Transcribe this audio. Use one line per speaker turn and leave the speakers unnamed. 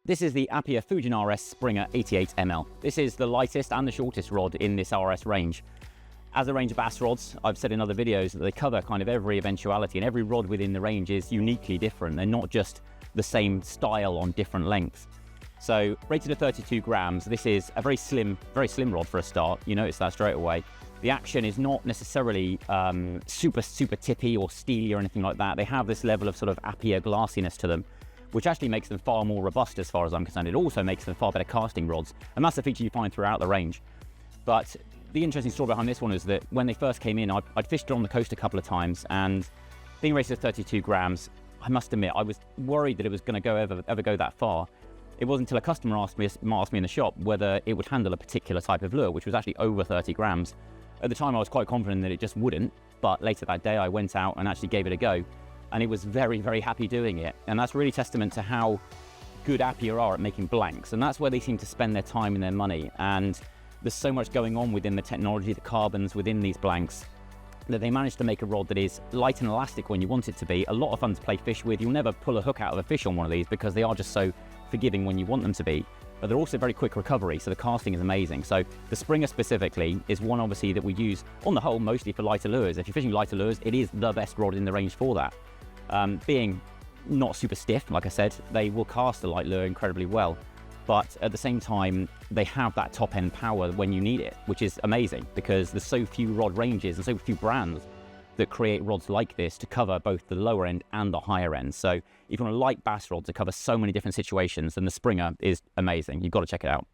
This is the Apia Foojin'RS Springer 88ml. This is the lightest and the shortest rod in this RS range. As a range of bass rods, I've said in other videos that they cover kind of every eventuality, and every rod within the range is uniquely different. They're not just the same style on different lengths. So rated at 32 grams, this is a very slim rod for a start. You notice that straight away. The action is not necessarily super tippy or steely or anything like that. They have this level of sort of Apia glassiness to them, which actually makes them far more robust as far as I'm concerned. It also makes them far better casting rods, and that's a feature you find throughout the range. But the interesting story behind this one is that when they first came in, I'd fished it on the coast a couple of times, and being rated at 32 grams, I must admit, I was worried that it was going to ever go that far. It wasn't until a customer asked me in the shop whether it would handle a particular type of lure, which was actually over 30 grams. At the time, I was quite confident that it just wouldn't, but later that day, I went out and actually gave it a go, and it was very, very happy doing it. And that's really testament to how good Apia are at making blanks, and that's where they seem to spend their time and their money. And there's so much going on within the technology, the carbons within these blanks, that they managed to make a rod that is light and elastic when you want it to be, a lot of fun to play fish with. You'll never pull a hook out of a fish on one of these because they are just so forgiving when you want them to be, but they're also very quick recovery, so the casting is amazing. So the Springer specifically is one obviously that we use on the whole mostly for lighter lures. If you're fishing lighter lures, it is the best rod in the range for that. Being not super stiff, like I said, they will cast a light lure incredibly well, but at the same time they have that top end power when you need it, which is amazing because there's so few rod ranges and so few brands that create rods like this to cover both the lower end and the higher end. So if you want a light bass rod to cover so many different situations, then the Springer is amazing. You've got to check it out.